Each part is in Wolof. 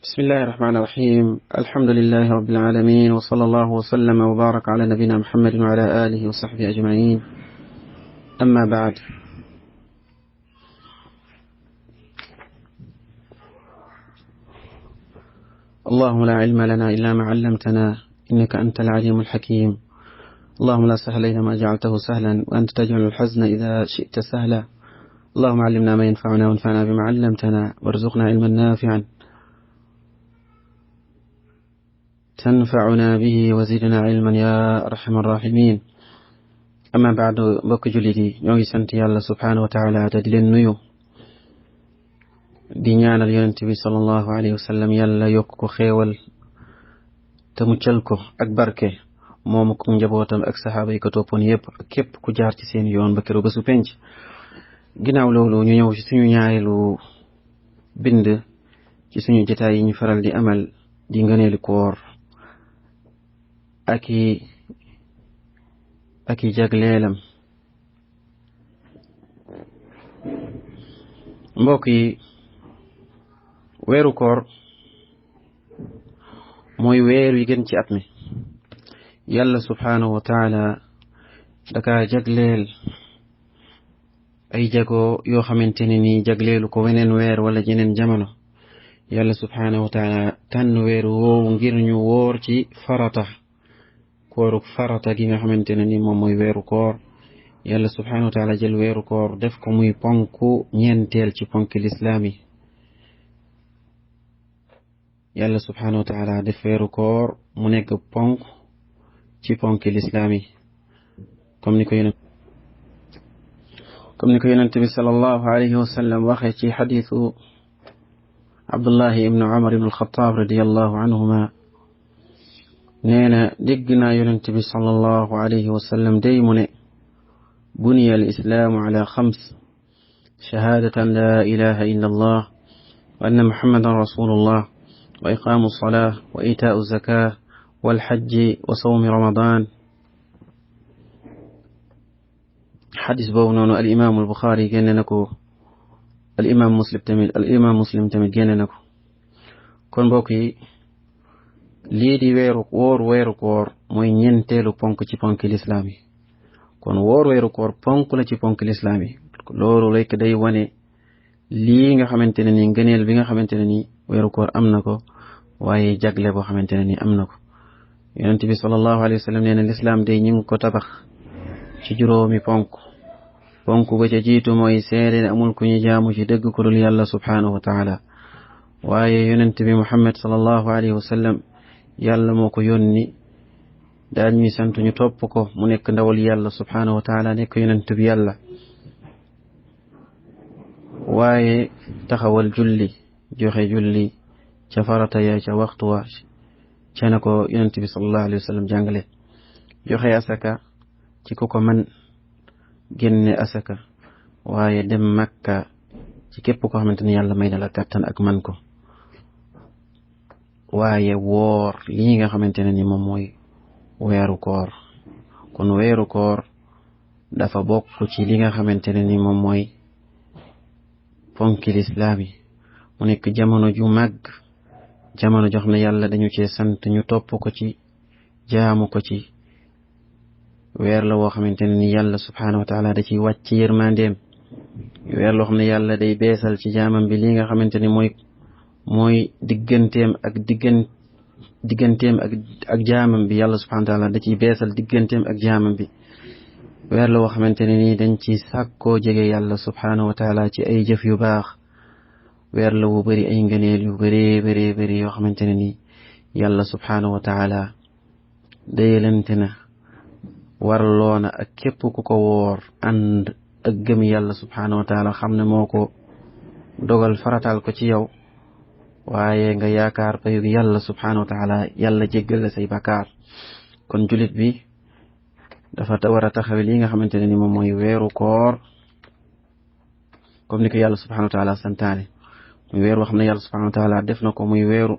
بسم الله الرحمن الرحيم. الحمد لله رب العالمين، وصلى الله وسلم وبارك على نبينا محمد وعلى آله وصحبه أجمعين. أما بعد، اللهم لا علم لنا إلا ما علمتنا إنك أنت العليم الحكيم. اللهم لا سهل إلا ما جعلته سهلا، وأنت تجعل الحزن إذا شئت سهلا. اللهم علمنا ما ينفعنا وانفعنا بما علمتنا، وارزقنا علما نافعا تنفعنا به وزدنا علما يا أرحم الراحمين. أما بعد، bokk jullit yi ñoo ngi sant yàlla subhaanahu wa taala te di leen nuyu di ñaanal yonent bi sallallahu alayhi wa sallam yàlla yokk ko xéewal te muccal ko ak barke moomu ko njabootam ak saxaaba yi ko toppoon yépp ak képp ku jaar ci seen yoon ba keroog bésu penc. ginnaaw loolu ñu ñëw ci suñu ñaareelu bind ci suñu jotaay yi ñu faral di amal di ngëneelu koor ak i jagleelam. mbokk yi, weeru koor mooy weer wi gën ci at mi. yàlla subhaanahu wa taala daka jagleel ay jago yoo xamante ne ni jagleelu ko weneen weer wala jeneen jamono. yàlla subhaanahu wa taala tànn weeru woowu ngir ñu wóor ci kooruk farata gi nga xamante ne ni moom mooy weeru koor. yàlla subhaanahu wa taala jël weeru koor def ko muy ponku ñeenteel ci ponki lislaam yi. yàlla subhaanahu wa taala def weeru koor mu nekk ponk ci ponki lislaam yi, comme ni ko yonent bi sallallahu alayhi wa sallam waxee ci xadiisu Abdullahi ibnu Umar ibnu alxataab radiyallahu anhuma. nee na dégg naa yonent bi sallallahu alayhi wa sallam day mu ne buniya al islaamu ala xams: shahaadatan laa ilaha illa allah wa anna muhammadan rasulullah wa iqaamu salaa wa itaau zakaa wal xajji wa sawmi ramadan. xadis boobu noonu al imaamu al buxaari génne na ko, al imaam muslim tamit génne na ko. kon mbokk yi, lii di weeru koor mooy ñeenteelu ponk ci ponki lislaam yi. kon weeru koor ponk la ci ponki lislaam yi. loolu rekk day wane lii nga xamante ne ni ngëneel bi nga xamante ne ni weeru koor am na ko, waaye jagle boo xamante ne ni am na ko. yonent bi sallallahu alayhi wa sallam nee na lislaam day ñu ngi ko tabax ci juróomi ponk ba ca jiitu mooy seede ne amul ku ñu jaamu ci dëgg ku dul yàlla subhaanahu wa taala. waaye yonent bi muhammad sallallahu alayhi wa sallam yàlla moo ko yónni daal ñuy sant ñu topp ko mu nekk ndawal yàlla subhaanahu wa taala, nekk yonent bi yàlla. waaye taxawal julli, joxe julli ca farata ya ca waxtu wa ca na ko yonent bi sallallahu alayhi wa sallam jàngale. joxe asaka ci ku ko man, génne asaka, waaye dem makka ci képp koo xamante ni yàlla may na la kàttan ak man ko. waaye woor lii nga xamante ne ni moom mooy weeru koor. kon weeru koor dafa bokk ci li nga xamante ne ni moom mooy ponki lislaam yi. mu nekk jamono ju màgg, jamono jox na yàlla dañu cee sant ñu topp ko ci, jaamu ko ci. weer la woo xamante ne ni yàlla subhaanahu wa taala da ciy wàcc yërmandeem. weer loo xam ne yàlla day beesal ci jaamam bi li nga xamante ni mooy digganteem ak jaamam bi. yàlla subhaanahu wa taala da ciy beesal digganteem ak jaamam bi. weer la woo xamante ne ni dañ ci sàkkoo jege yàlla subhaanahu wa taala ci ay jëf yu baax. weer la wu bëri ay ngëneel yu bëri yoo xamante ne ni yàlla subhaanahu wa taala dayalante na warloona ak képp ku ko woor ànd ak gëm yàlla subhaanahu wa taala, xam ne moo ko dogal farataal ko ci yow, waaye nga yaakaar payug yàlla subhaanahu wa taala, yàlla jéggal la say bàkkaar. kon julit bi dafa war a taxawe li nga xamante ne ni moom mooy weeru koor comme ni ko yàlla subhaanahu wa taala santaane. muy weer woo xam ne yàlla subhaanahu wa taala def na ko muy weer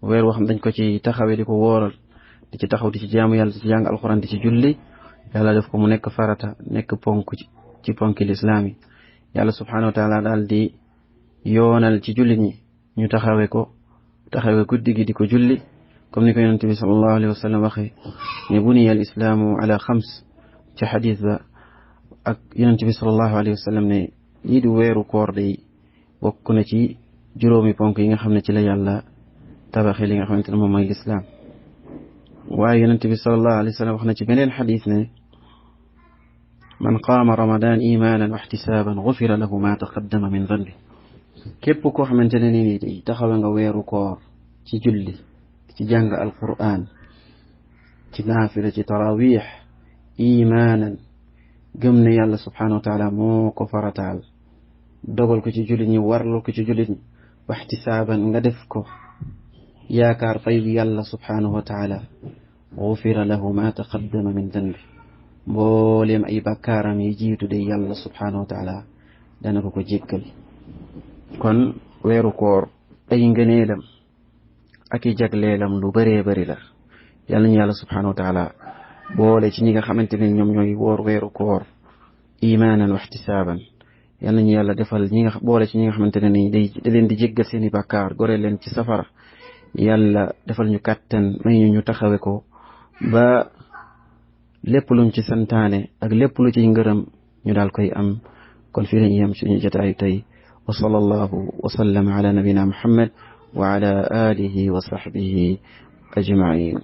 woo xam dañ ko ci taxawe di ko wóoral, di ci taxaw di ci jaamu yàlla, di ci jàng alxuraan, di ci julli. yàlla def ko mu nekk farata, nekk ponk ci ponki lislaam yi. yàlla subhaanahu wa taala daal di yoonal ci jullit ñi ñu taxawe ko taxawee guddi gi di ko julli comme ni ko yonente bi sallallahu alayhi wa sallam waxee ne buniya al islaamu ala xams ci xadis ba ak yonente bi sallallahu alayhi wa sallam ne lii di weeru koor day bokk na ci juróomi ponk yi nga xam ne ci la yàlla tabaxee li nga xamante ne moom mooy lislaam waaye yonente bi sallallahu alayhi wa sallam wax na ci beneen xadis ne man qaama ramadan imanan wa ixtisaaban gufira lahu ma taqaddama min danbi képp koo xamante ne nii day taxawe nga weeru koor ci julli ci jàng alquran ci naafila ci tarawix imaanan gëm ne yàlla subhanahu wa taala moo ko farataal dogal ko ci jullit ñi warlu ko ci jullit ñi waxtisaaban nga def ko yaakaar fay yàlla subhanahu wa taala gufira lahu ma taqaddama min danbi mbooleem ay bakkaaram yi jiitu de yàlla subhanahu wa taala dana ko jéggal kon weeru koor ay ngëneelam ak i jagleelam lu bëree bëri la yàlla ñu yàlla subhanahu wa taala boole ci ñi nga xamante ne ñoom ñooy woor weeru koor imaanan wa ihtisaaban yàlla ñu yàlla defal boole ci ñi nga xamante ne ni da leen di jéggal seen i bàkkaar gore leen ci safara yàlla defal ñu kàttan may ñu taxawe ko ba lépp luñ ci santaane ak lépp lu ci ngërëm ñu daal koy am kon fii lañu yem suñu jotaayu tey wa sallallahu wa sallam ala nabina muhammad wa ala alihi wa sahbihi ajmain